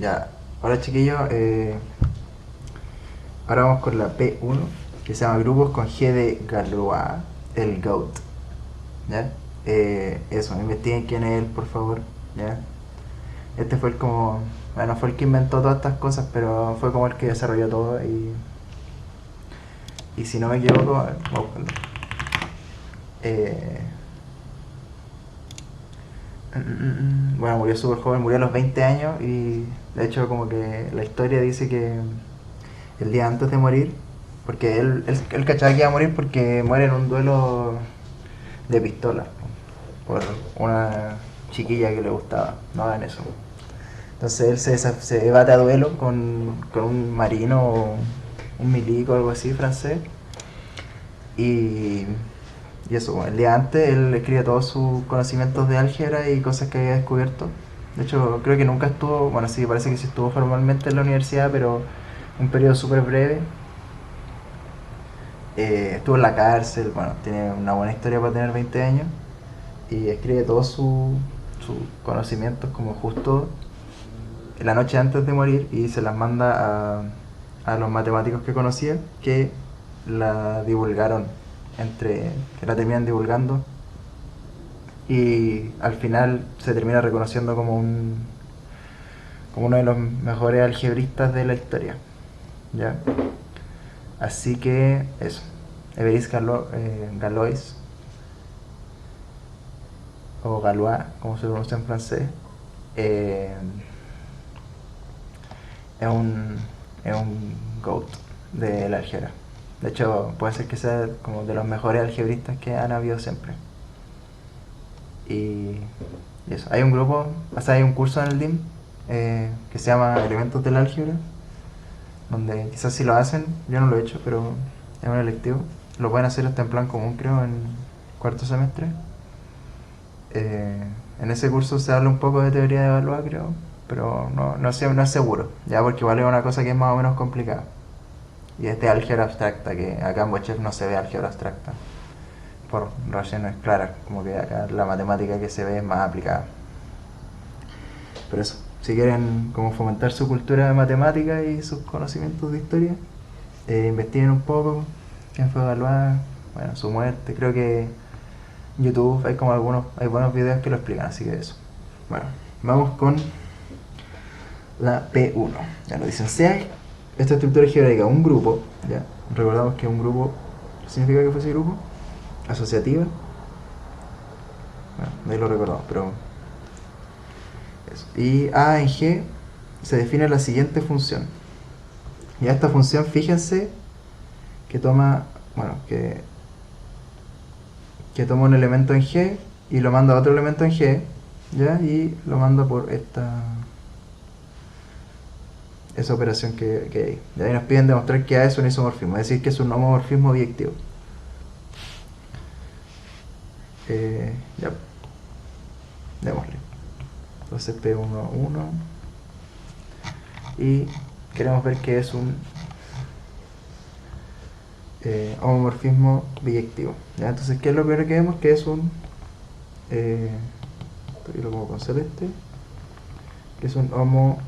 Ya, hola chiquillos, ahora vamos con la P1, que se llama Grupos con G de Galois, el GOAT, ¿ya? Eso, investiguen quién es él, por favor, ¿ya? Este fue el como, bueno, fue el que inventó todas estas cosas, pero fue como el que desarrolló todo y si no me equivoco, a ver, vamos a buscarlo. Eh, bueno, murió súper joven, murió a los 20 años y de hecho como que la historia dice que el día antes de morir, porque él cachaba que iba a morir porque muere en un duelo de pistola por una chiquilla que le gustaba, no hagan eso. Entonces él se bate a duelo con un marino o un milico o algo así francés y, y eso, bueno, el día antes él escribe todos sus conocimientos de álgebra y cosas que había descubierto. De hecho, creo que nunca estuvo, bueno, sí, parece que sí estuvo formalmente en la universidad, pero un periodo súper breve. Estuvo en la cárcel, bueno, tiene una buena historia para tener 20 años y escribe todos sus conocimientos como justo la noche antes de morir y se las manda a los matemáticos que conocía que la divulgaron que la terminan divulgando y al final se termina reconociendo como uno de los mejores algebristas de la historia, ¿ya? Así que eso, Galois o Galois, como se pronuncia en francés, eh, es un, es un GOAT de la álgebra. De hecho, puede ser que sea como de los mejores algebristas que han habido siempre. Y, y eso. Hay un grupo, o sea, hay un curso en el DIM que se llama Elementos del Álgebra, donde quizás si lo hacen, yo no lo he hecho, pero es un electivo. Lo pueden hacer hasta en plan común, creo, en cuarto semestre. En ese curso se habla un poco de teoría de Galois, creo, pero no es seguro, ya porque igual es una cosa que es más o menos complicada. Y es de álgebra abstracta, que acá en Bochef no se ve álgebra abstracta, por razones claras, como que acá la matemática que se ve es más aplicada. Pero eso, si quieren como fomentar su cultura de matemática y sus conocimientos de historia, investiguen un poco quién fue Galois, bueno, su muerte, creo que en YouTube hay buenos videos que lo explican, así que eso. Bueno, vamos con la P1. Ya lo dicen, sea esta estructura geográfica un grupo, ya recordamos que un grupo, ¿qué significa que fuese grupo? Asociativa. Bueno, ahí lo recordamos, pero eso. Y A en G se define la siguiente función. Y a esta función, fíjense que toma, bueno, que toma un elemento en G y lo manda a otro elemento en G, ¿ya? Y lo manda por esa operación que hay. De ahí nos piden demostrar que A es un isomorfismo, es decir, que es un homomorfismo biyectivo. Ya, démosle. Entonces P1, 1 y queremos ver que es un homomorfismo biyectivo. ¿Ya? Entonces, ¿qué es lo primero que vemos? Que es un esto lo pongo con celeste, que es un homomorfismo.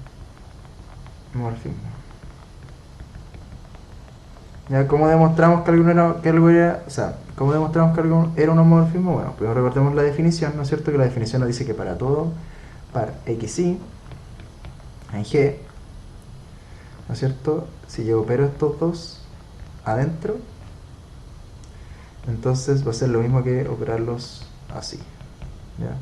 ¿Ya? ¿Cómo demostramos que algo era, o sea, cómo demostramos que algo era un homomorfismo? Bueno, primero recordemos la definición, ¿no es cierto? Que la definición nos dice que para todo par xy en G, ¿no es cierto? Si yo opero estos dos adentro, entonces va a ser lo mismo que operarlos así, ¿ya?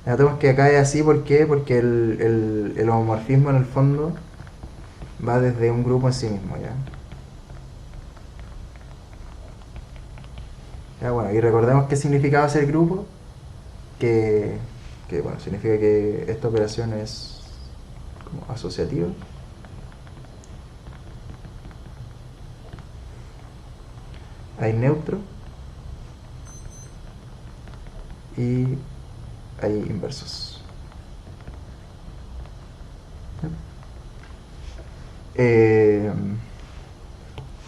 Notemos que acá es así, ¿por qué? Porque el homomorfismo en el fondo va desde un grupo en sí mismo, ¿ya? Ya, bueno, y recordemos qué significaba ser grupo, que, que bueno, significa que esta operación es como asociativa. Hay neutro y hay inversos. Eh,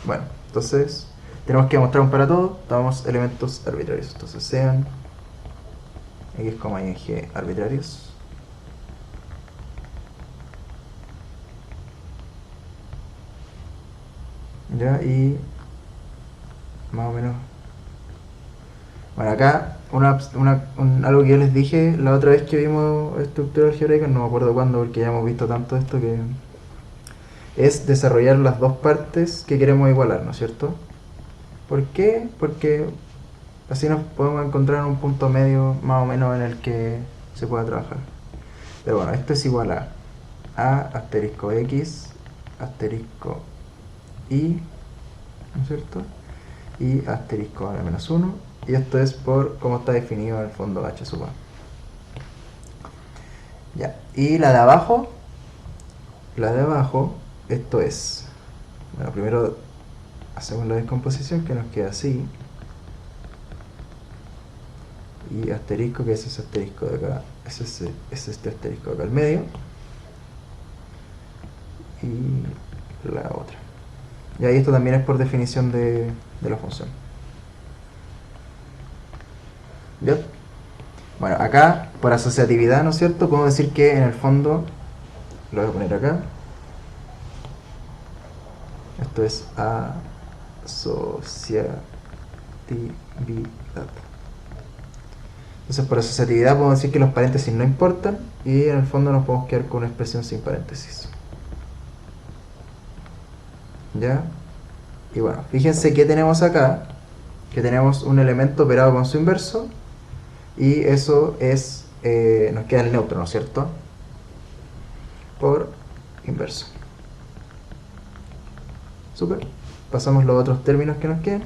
bueno, entonces tenemos que mostrar un para todo, tomamos elementos arbitrarios. Entonces sean x, y en g arbitrarios. Ya, y más o menos. Bueno, acá algo que yo les dije la otra vez que vimos estructura algebraica, no me acuerdo cuándo porque ya hemos visto tanto esto, que es desarrollar las dos partes que queremos igualar, ¿no es cierto? ¿Por qué? Porque así nos podemos encontrar en un punto medio más o menos en el que se pueda trabajar. Pero bueno, esto es igual a asterisco x asterisco y, ¿no es cierto? Y asterisco a la menos 1. Y esto es por cómo está definido en el fondo h sub a. Ya. Y la de abajo, esto es, bueno, primero hacemos la descomposición que nos queda así. Y asterisco, que es ese asterisco de acá, es este asterisco de acá al medio. Y la otra. Y ahí esto también es por definición de la función. ¿Ya? Bueno, acá, por asociatividad, ¿no es cierto? Podemos decir que en el fondo, lo voy a poner acá, esto es asociatividad. Entonces, por asociatividad podemos decir que los paréntesis no importan y en el fondo nos podemos quedar con una expresión sin paréntesis. ¿Ya? Y bueno, fíjense que tenemos acá, que tenemos un elemento operado con su inverso y eso es, nos queda el neutro, ¿no es cierto? Por inverso. Súper. Pasamos los otros términos que nos quedan.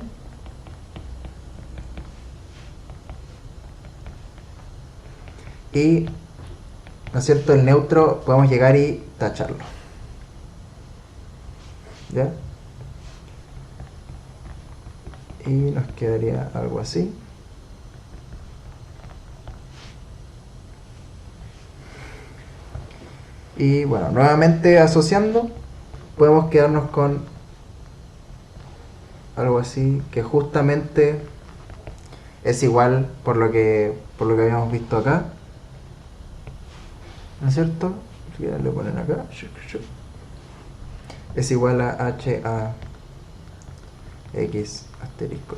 Y, ¿no es cierto? El neutro podemos llegar y tacharlo. ¿Ya? Y nos quedaría algo así. Y bueno, nuevamente asociando, podemos quedarnos con algo así que justamente es igual por lo que habíamos visto acá, ¿no es cierto? Si le ponen acá, es igual a h a x asterisco.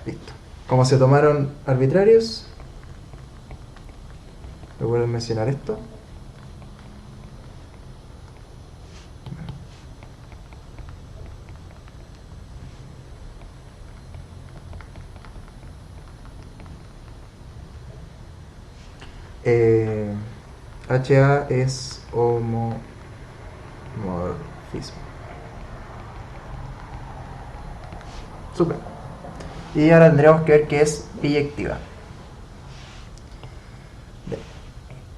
Listo. Como se tomaron arbitrarios, recuerden mencionar esto. HA es homomorfismo. Super. Y ahora tendríamos que ver qué es biyectiva.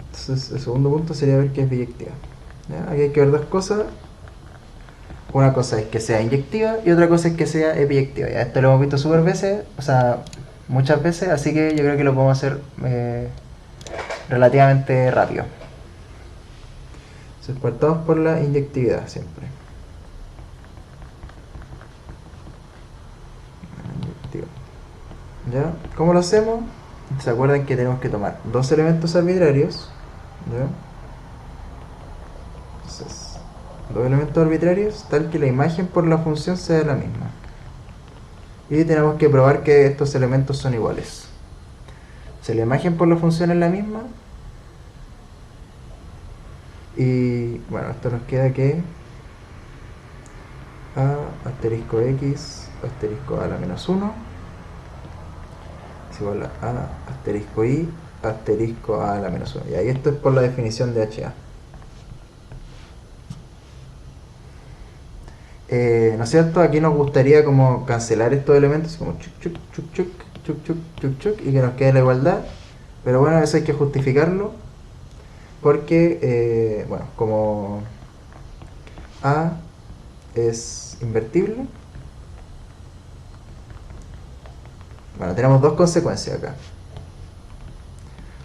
Entonces el segundo punto sería ver qué es biyectiva. ¿Ya? Aquí hay que ver dos cosas. Una cosa es que sea inyectiva y otra cosa es que sea epiyectiva. Ya esto lo hemos visto súper veces, o sea, muchas veces, así que yo creo que lo podemos hacer relativamente rápido. Entonces partamos por la inyectividad siempre. ¿Ya? ¿Cómo lo hacemos? ¿Se acuerdan que tenemos que tomar dos elementos arbitrarios? ¿Ya? Entonces, dos elementos arbitrarios tal que la imagen por la función sea la misma. Y tenemos que probar que estos elementos son iguales. Si la imagen por la función es la misma, y bueno, esto nos queda que a asterisco x asterisco a la menos 1 es igual a asterisco y asterisco a la menos 1. Y ahí esto es por la definición de HA. ¿No es cierto? Aquí nos gustaría como cancelar estos elementos, como chuc, chuc, chuc, chuc, chuc, chuc, chuc, chuc, y que nos quede la igualdad. Pero bueno, eso hay que justificarlo porque, bueno, como A es invertible, bueno, tenemos dos consecuencias acá.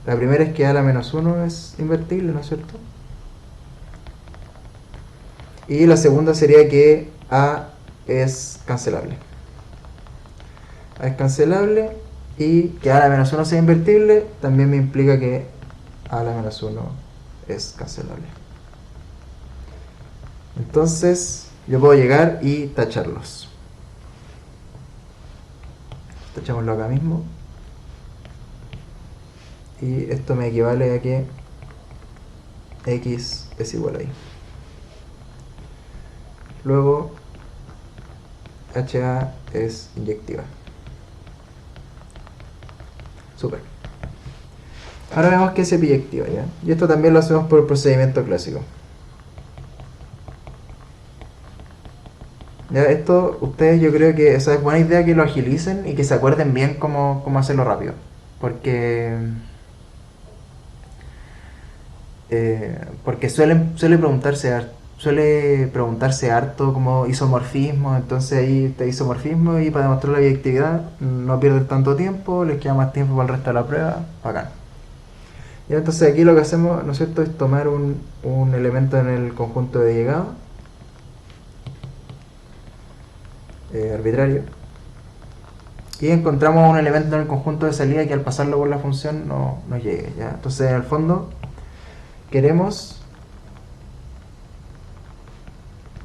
La primera es que A a la menos 1 es invertible, ¿no es cierto? Y la segunda sería que A es cancelable. A es cancelable y que A a la menos 1 sea invertible también me implica que A a la menos 1 es cancelable. Entonces, yo puedo llegar y tacharlos. Tachámoslo acá mismo. Y esto me equivale a que x es igual a y. Luego HA es inyectiva. Super. Ahora vemos que es epiyectiva, ¿ya? Y esto también lo hacemos por el procedimiento clásico. Ya, esto, ustedes yo creo que esa es buena idea que lo agilicen y que se acuerden bien cómo hacerlo rápido. Porque porque suele preguntarse harto como isomorfismo, entonces ahí está isomorfismo y para demostrar la bioactividad no pierden tanto tiempo, les queda más tiempo para el resto de la prueba, bacán. Y entonces aquí lo que hacemos, ¿no es cierto?, es tomar un elemento en el conjunto de llegado, arbitrario, y encontramos un elemento en el conjunto de salida que al pasarlo por la función no llegue, ¿ya? Entonces en el fondo queremos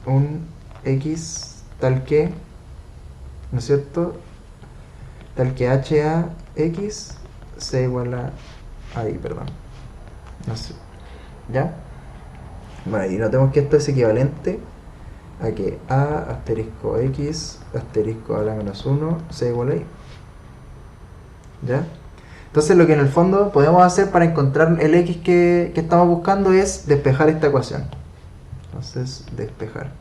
un x tal que, ¿no es cierto?, tal que HAX sea igual a y, perdón. No sé. ¿Ya? Bueno, y notemos que esto es equivalente a que a asterisco x asterisco a la menos 1 sea igual a y. ¿Ya? Entonces lo que en el fondo podemos hacer para encontrar el x que estamos buscando es despejar esta ecuación. Entonces, despejar.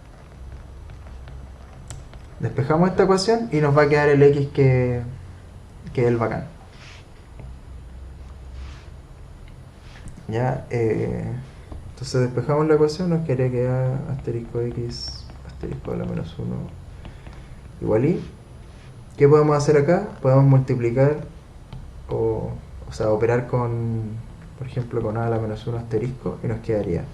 Despejamos esta ecuación y nos va a quedar el x que es el bacán. Ya, entonces despejamos la ecuación, nos quedaría que a asterisco x asterisco a la menos 1 igual y. ¿Qué podemos hacer acá? Podemos multiplicar o sea, operar con, por ejemplo, con a la menos 1 asterisco y nos quedaría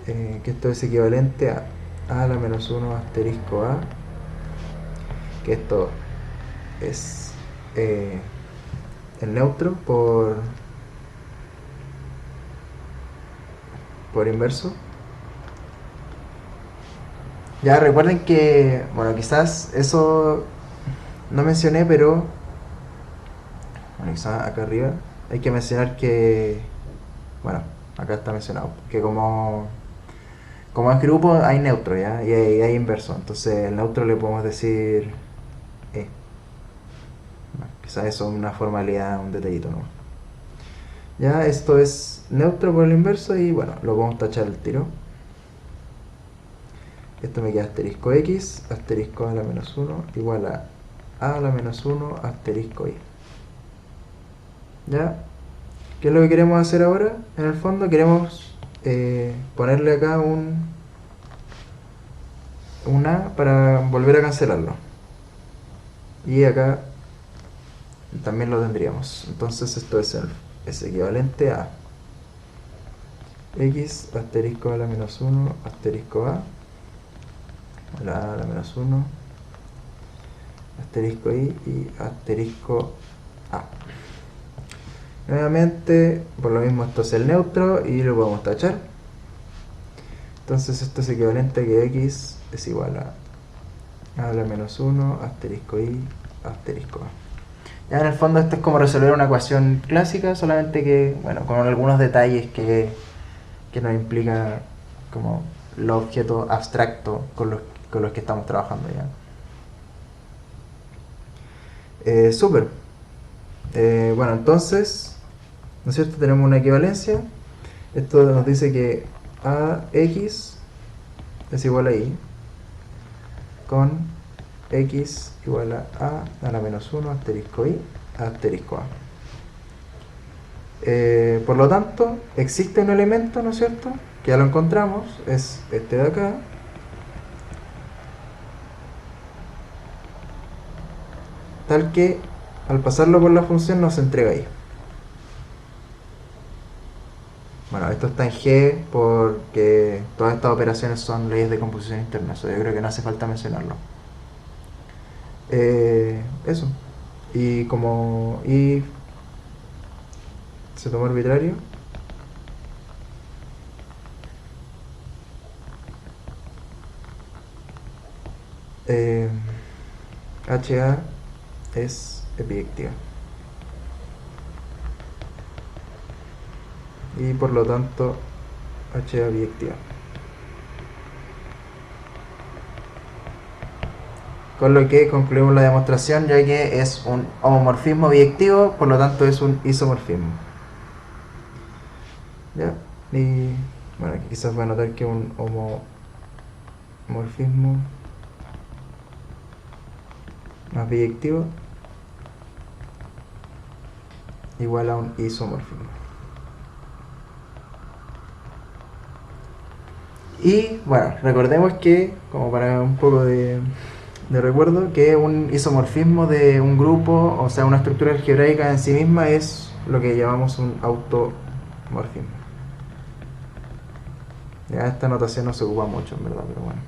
que esto es equivalente a la menos 1 asterisco a, que esto es el neutro por inverso. Ya recuerden que, bueno, quizás eso no mencioné, pero bueno, quizás acá arriba hay que mencionar que, bueno, acá está mencionado, que como es grupo hay neutro, ¿ya? Y hay inverso, entonces el neutro le podemos decir E. Bueno, quizás eso es una formalidad, un detallito, ¿no? Ya, esto es neutro por el inverso y bueno, lo podemos tachar el tiro. Esto me queda asterisco x, asterisco a la menos 1, igual a la menos 1, asterisco y. ¿Ya? ¿Qué es lo que queremos hacer ahora? En el fondo queremos ponerle acá un A para volver a cancelarlo. Y acá también lo tendríamos. Entonces esto es equivalente a x asterisco a la menos 1, asterisco a la menos 1, asterisco y asterisco a. Nuevamente, por lo mismo esto es el neutro y lo podemos tachar. Entonces esto es equivalente a que x es igual a la menos 1, asterisco y, asterisco a. Ya en el fondo esto es como resolver una ecuación clásica, solamente que, bueno, con algunos detalles que nos implica como los objetos abstractos con los que estamos trabajando ya. Súper. Bueno, entonces, ¿no es cierto? Tenemos una equivalencia. Esto nos dice que ax es igual a y con x igual a la menos 1 asterisco y asterisco a. Por lo tanto, existe un elemento, ¿no es cierto?, que ya lo encontramos, es este de acá, tal que al pasarlo por la función nos entrega y. Bueno, esto está en G porque todas estas operaciones son leyes de composición interna, eso yo creo que no hace falta mencionarlo. Eso. Y como y se tomó arbitrario, HA es biyectiva. Y por lo tanto HA biyectiva. Con lo que concluimos la demostración, ya que es un homomorfismo biyectivo, por lo tanto es un isomorfismo. ¿Ya? Y bueno, aquí quizás voy a notar que un homomorfismo más biyectivo igual a un isomorfismo. Y bueno, recordemos que, como para un poco de recuerdo, que un isomorfismo de un grupo, o sea, una estructura algebraica en sí misma, es lo que llamamos un automorfismo. Ya esta notación no se ocupa mucho, en verdad, pero bueno.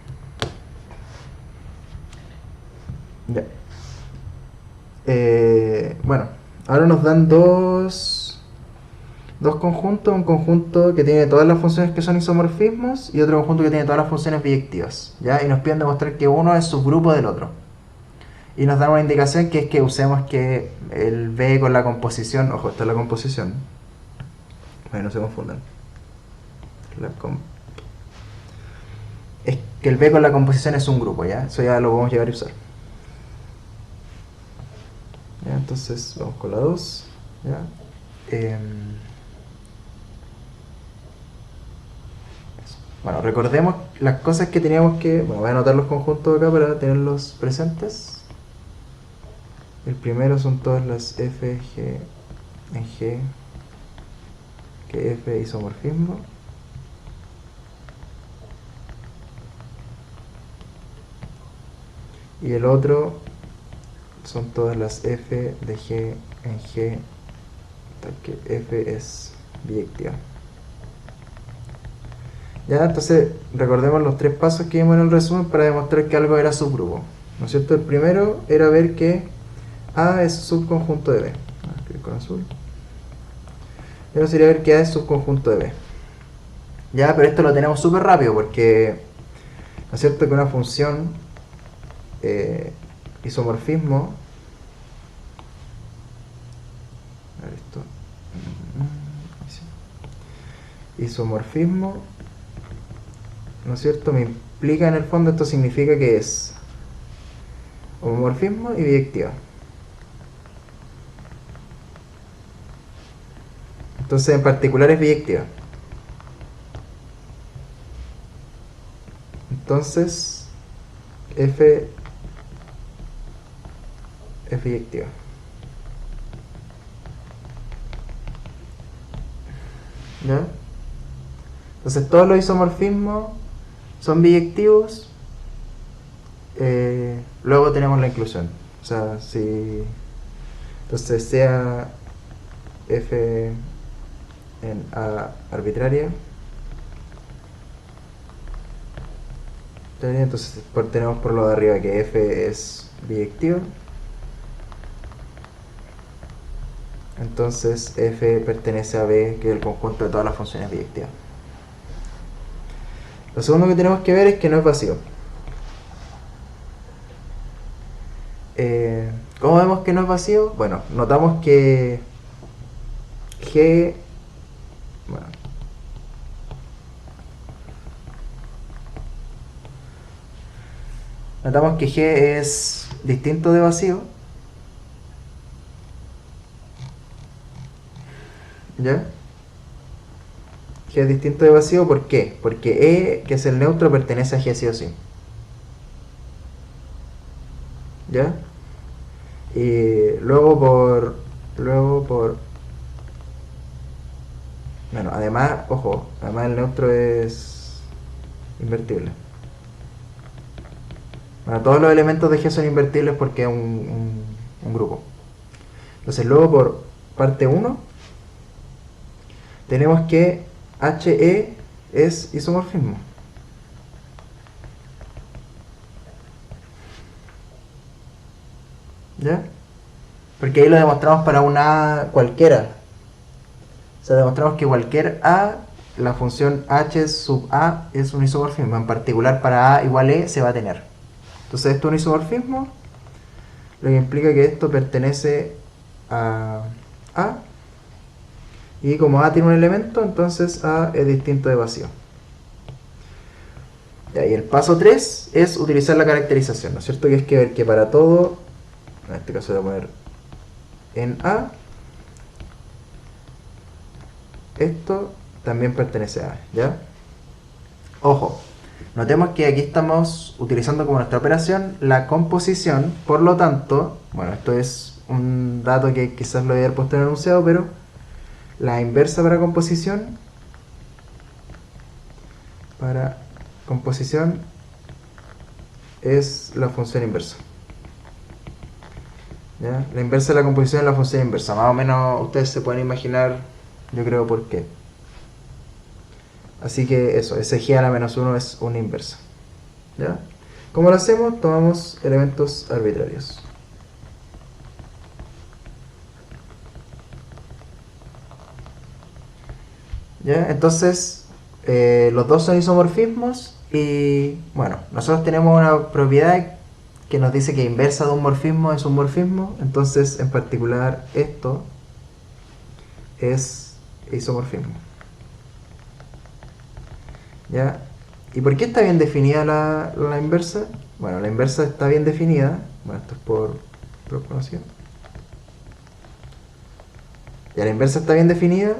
Ya. Bueno, ahora nos dan dos conjuntos, un conjunto que tiene todas las funciones que son isomorfismos y otro conjunto que tiene todas las funciones biyectivas, ¿ya? Y nos piden demostrar que uno es subgrupo del otro. Y nos dan una indicación que es que usemos que el B con la composición, ojo, esta es la composición, no se confundan, es que el B con la composición es un grupo, ¿ya? Eso ya lo podemos llegar a usar. ¿Ya? Entonces vamos con la 2, ¿ya? Bueno, recordemos las cosas que teníamos que... Bueno, voy a anotar los conjuntos acá para tenerlos presentes. El primero son todas las F, G, en G, que F es isomorfismo. Y el otro son todas las F de G en G, que F es biyectiva. Ya, entonces recordemos los tres pasos que vimos en el resumen para demostrar que algo era subgrupo, ¿no es cierto? El primero era ver que A es subconjunto de B. Voy a escribir con azul. Y ahora sería ver que A es subconjunto de B. Ya, pero esto lo tenemos súper rápido porque, ¿no es cierto?, que una función isomorfismo, a ver esto, isomorfismo, ¿no es cierto?, me implica en el fondo, esto significa que es homomorfismo y biyectiva. Entonces en particular es biyectiva. Entonces F es biyectiva. ¿Ya? Entonces todos los isomorfismos son biyectivos. Luego tenemos la inclusión. O sea, si entonces sea F en A arbitraria, entonces tenemos por lo de arriba que F es biyectiva. Entonces F pertenece a B, que es el conjunto de todas las funciones biyectivas. Lo segundo que tenemos que ver es que no es vacío. ¿Cómo vemos que no es vacío? Bueno, notamos que G... Bueno, notamos que G es distinto de vacío. ¿Ya? G es distinto de vacío, ¿por qué? Porque E, que es el neutro, pertenece a G sí o sí. ¿Ya? Y luego por... Bueno, además, ojo, además el neutro es invertible. Bueno, todos los elementos de G son invertibles porque es un grupo. Entonces luego por parte 1 tenemos que HE es isomorfismo. ¿Ya? Porque ahí lo demostramos para una A cualquiera. O sea, demostramos que cualquier A, la función H sub A es un isomorfismo. En particular para A igual E se va a tener. Entonces esto es un isomorfismo, lo que implica que esto pertenece a A, y como A tiene un elemento, entonces A es distinto de vacío. Y el paso 3 es utilizar la caracterización, ¿no es cierto? Que es que ver que para todo, en este caso voy a poner en A, esto también pertenece a A, ¿ya? Ojo, notemos que aquí estamos utilizando como nuestra operación la composición, por lo tanto, bueno, esto es un dato que quizás lo voy a haber puesto en el enunciado, pero la inversa para composición es la función inversa. ¿Ya? La inversa de la composición es la función inversa. Más o menos ustedes se pueden imaginar, yo creo, por qué. Así que eso, ese g a la menos 1 es una inversa. ¿Ya? ¿Cómo lo hacemos? Tomamos elementos arbitrarios. ¿Ya? Entonces, los dos son isomorfismos y, bueno, nosotros tenemos una propiedad que nos dice que inversa de un morfismo es un morfismo. Entonces, en particular, esto es isomorfismo. ¿Ya? ¿Y por qué está bien definida la inversa? Bueno, la inversa está bien definida. Bueno, esto es por conocido. Ya, la inversa está bien definida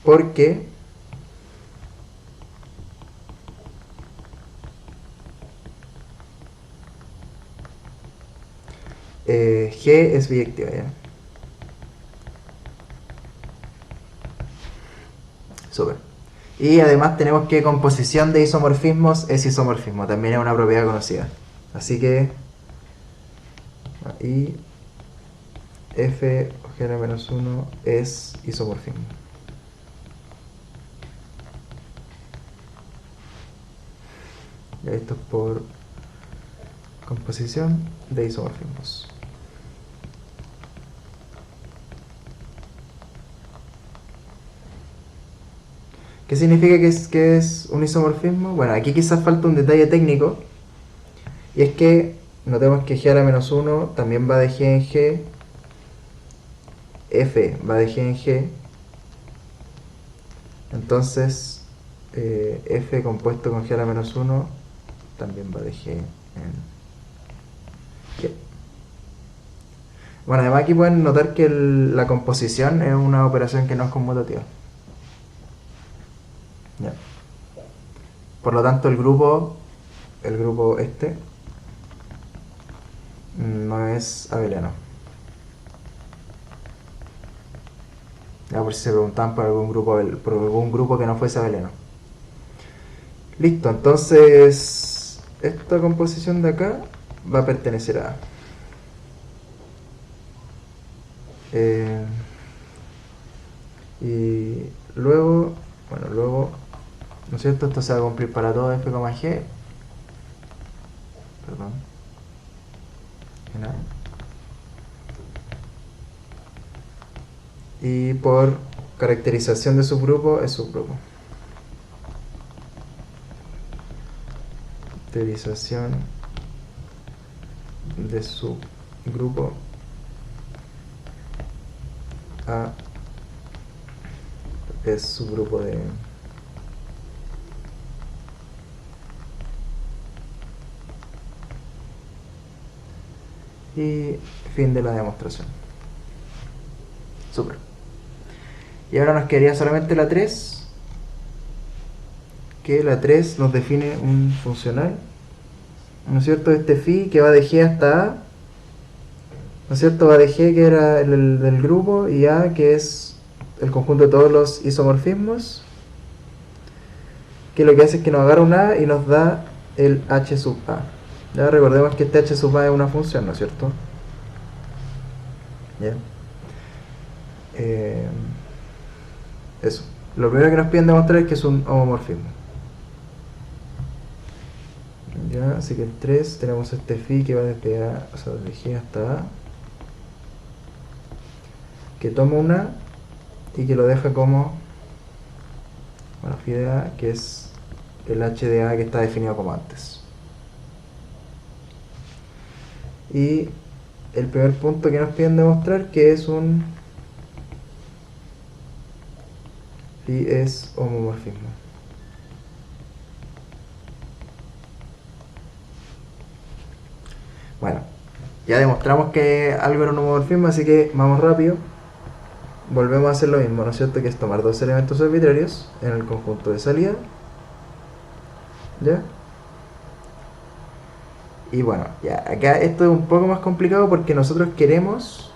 porque G es biyectiva, ¿ya? Súper. Y además tenemos que composición de isomorfismos es isomorfismo, también es una propiedad conocida. Así que y f o g-1 es isomorfismo. Y esto es por composición de isomorfismos. ¿Qué significa que es un isomorfismo? Bueno, aquí quizás falta un detalle técnico. Y es que notemos que g a la menos 1 también va de g en g. F va de g en g. Entonces, f compuesto con g a la menos 1 también va de g en g. Bueno, además aquí pueden notar que la composición es una operación que no es conmutativa. Ya. Por lo tanto, el grupo este no es abeliano. Ya, por si se preguntaban por algún grupo que no fuese abeliano. Listo, entonces esta composición de acá va a pertenecer a A. Y luego, ¿no es cierto? Esto se va a cumplir para todo f, g. Perdón. Y por caracterización de subgrupo es subgrupo. Caracterización de subgrupo A es subgrupo de y fin de la demostración. Super. Y ahora nos quedaría solamente la 3, que la 3 nos define un funcional, ¿no es cierto? Este phi que va de G hasta A, ¿no es cierto? Va de G, que era el del grupo, y A, que es el conjunto de todos los isomorfismos, que lo que hace es que nos agarra un A y nos da el H sub A. Ya recordemos que este H sub A es una función, ¿no es cierto? ¿Ya? Eso. Lo primero que nos piden demostrar es que es un homomorfismo. Ya, así que el 3 tenemos este phi que va desde A, o sea, desde G hasta A, que toma un A y que lo deja como, bueno, phi de A, que es el H de A que está definido como antes. Y el primer punto que nos piden demostrar que es un phi es homomorfismo. Bueno, ya demostramos que algo era un homomorfismo, así que vamos rápido. Volvemos a hacer lo mismo, ¿no es cierto? Que es tomar dos elementos arbitrarios en el conjunto de salida. ¿Ya? Y bueno, ya, acá esto es un poco más complicado porque nosotros queremos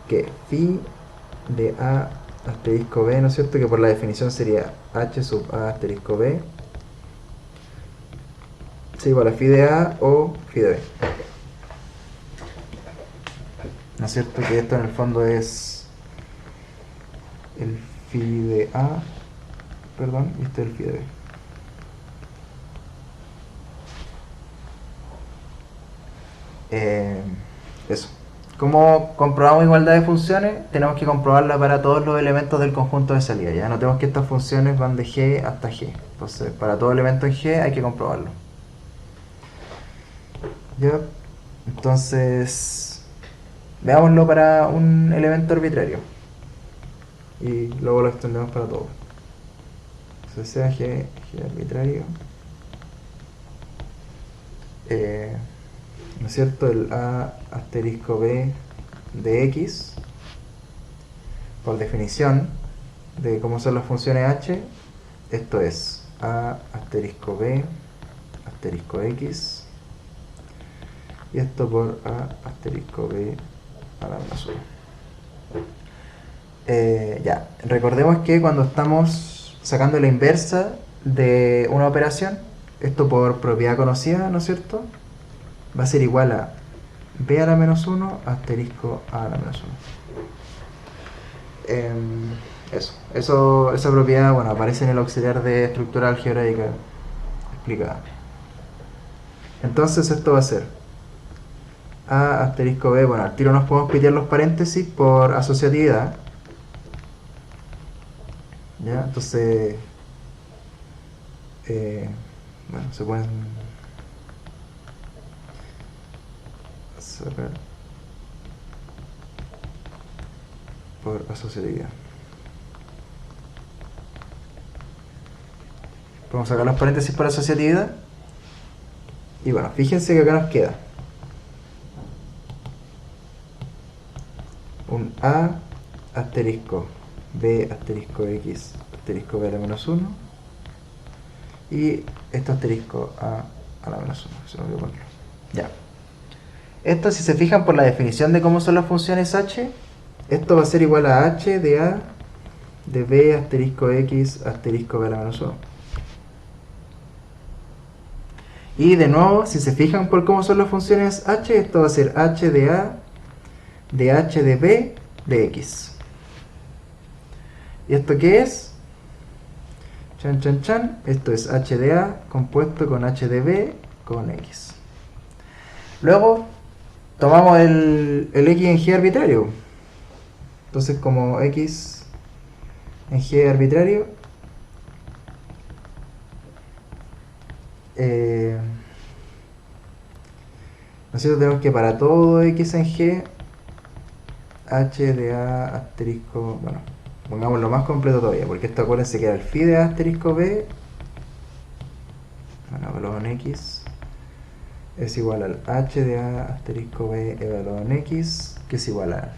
que phi de A asterisco B, ¿no es cierto? Que por la definición sería H sub A asterisco B sea igual a phi de A o phi de B. ¿No es cierto? Que esto en el fondo es el phi de A, perdón, y este es el phi de B. Eso. Como comprobamos igualdad de funciones, tenemos que comprobarla para todos los elementos del conjunto de salida. Ya notemos que estas funciones van de G hasta G. Entonces, para todo elemento en G hay que comprobarlo. Ya. Entonces, veámoslo para un elemento arbitrario. Y luego lo extendemos para todo. Entonces, sea G arbitrario. ¿No es cierto? El A asterisco B de X, por definición de cómo son las funciones H, esto es A asterisco B asterisco X, y esto por A asterisco B a la menos 1. Ya, recordemos que cuando estamos sacando la inversa de una operación, esto por propiedad conocida, ¿no es cierto? Va a ser igual a B a la menos 1 asterisco A a la menos 1. Esa propiedad, bueno, aparece en el auxiliar de estructura algebraica explicada. Entonces esto va a ser A asterisco B, bueno, al tiro nos podemos pitear los paréntesis por asociatividad. ¿Ya? Entonces, bueno, se pueden sacar por asociatividad. Podemos sacar los paréntesis por asociatividad. Y bueno, fíjense que acá nos queda un A asterisco B asterisco X asterisco B a la menos 1 y esto asterisco A la menos 1. Se me olvidó ponerlo. Ya. Esto, si se fijan por la definición de cómo son las funciones H, esto va a ser igual a H de A de B asterisco X asterisco B a la menos 1. Y de nuevo, si se fijan por cómo son las funciones H, esto va a ser H de A de H de B de X. ¿Y esto qué es? Chan, chan, chan. Esto es H de A compuesto con H de B con X. Luego, tomamos el X en G arbitrario. Entonces, como X en G arbitrario, nosotros tenemos que para todo X en G, H de A asterisco, bueno, pongámoslo más completo todavía, porque esto acuérdense que era el phi de A asterisco B, bueno, evaluado en X, es igual al H de A asterisco B evaluado en X, que es igual a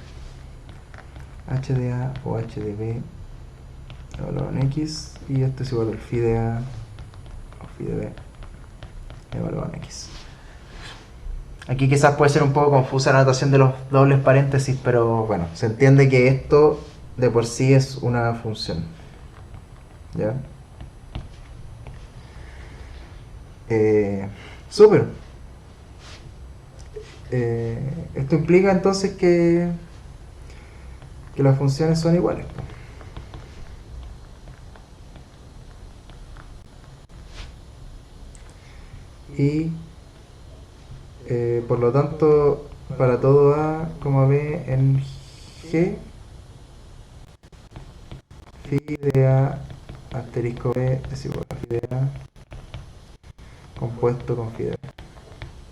H de A o H de B evaluado en X, y esto es igual al phi de A o phi de B evaluado en X. Aquí quizás puede ser un poco confusa la notación de los dobles paréntesis, pero bueno, se entiende que esto de por sí es una función. ¿Ya? Súper. Esto implica entonces que las funciones son iguales. Y por lo tanto, para todo A, B en G, phi de A asterisco B es igual a phi de A, compuesto con phi de b.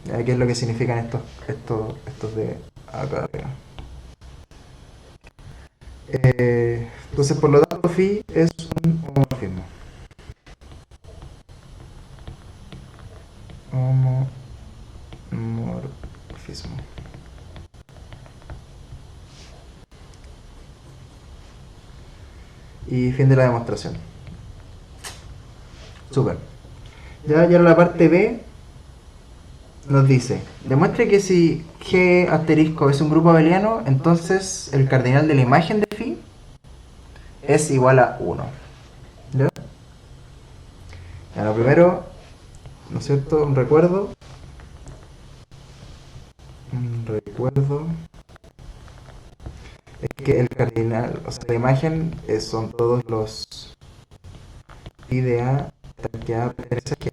Ya, ¿qué es lo que significan estos de acá arriba? Entonces, por lo tanto, phi es un homomorfismo. Homomorfismo. Y fin de la demostración. Super. Ya en la parte B nos dice, demuestre que si G asterisco es un grupo abeliano, entonces el cardinal de la imagen de phi es igual a 1. ¿Ya? Ya, lo primero, ¿no es cierto? Un recuerdo. Es que el cardinal, o sea, la imagen son todos los phi de A que A pertenece a G.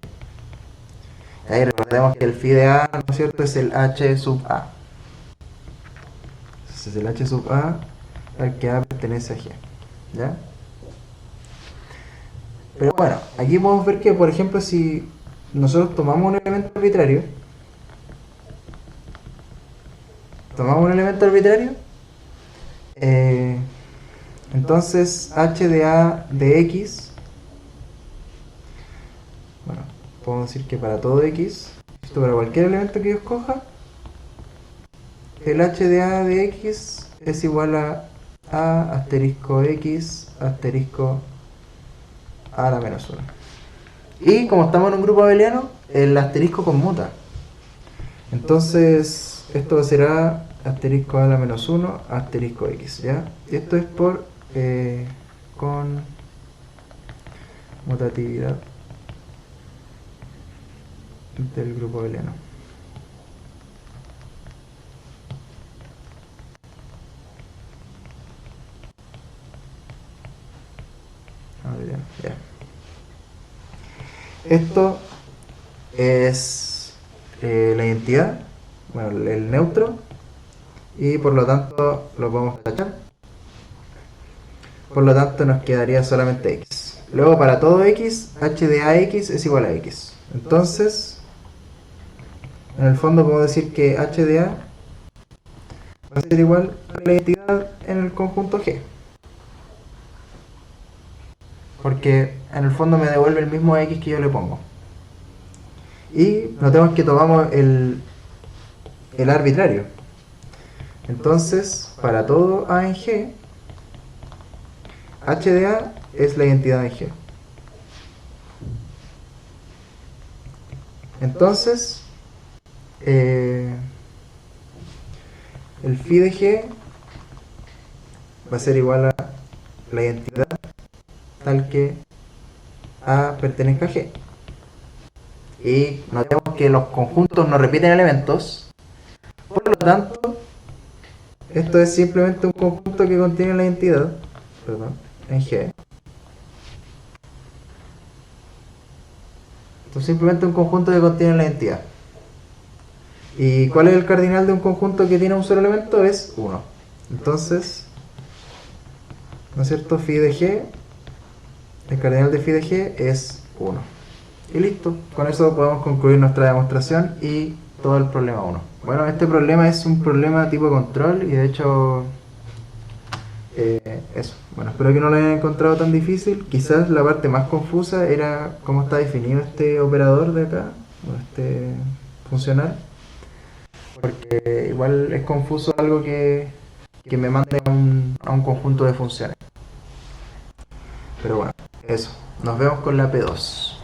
Ahí recordemos que el phi de A, ¿no es cierto?, es el H sub A. Entonces el H sub A al que A pertenece a G. ¿Ya? Pero bueno, aquí podemos ver que, por ejemplo, si nosotros tomamos un elemento arbitrario, entonces H de A de X, bueno, podemos decir que para todo X, esto para cualquier elemento que yo escoja, el H de A de X es igual a asterisco X asterisco A a la menos 1. Y como estamos en un grupo abeliano, el asterisco conmuta. Entonces, esto será asterisco A a la menos 1 asterisco X, ¿ya? Y esto es por conmutatividad del grupo abeliano. Ya. Esto es la identidad, bueno, el neutro, y por lo tanto lo podemos tachar. Por lo tanto nos quedaría solamente X. Luego para todo X, H de AX es igual a X. Entonces, en el fondo podemos decir que H de A va a ser igual a la identidad en el conjunto G. Porque en el fondo me devuelve el mismo X que yo le pongo. Y notemos que tomamos el arbitrario. Entonces, para todo A en G, H de A es la identidad en G. Entonces, el phi de G va a ser igual a la identidad tal que A pertenezca a G. Y notemos que los conjuntos no repiten elementos. Por lo tanto, esto es simplemente un conjunto que contiene la identidad, en G. Esto es simplemente un conjunto que contiene la identidad. ¿Y cuál es el cardinal de un conjunto que tiene un solo elemento? Es 1. Entonces, ¿no es cierto? Phi de G, el cardinal de phi de G es 1. Y listo, con eso podemos concluir nuestra demostración y todo el problema 1. Bueno, este problema es un problema tipo control y de hecho eso. Bueno, espero que no lo hayan encontrado tan difícil. Quizás la parte más confusa era cómo está definido este operador de acá, o este funcional. Porque igual es confuso algo que me mande a un conjunto de funciones. Pero bueno, eso. Nos vemos con la P2.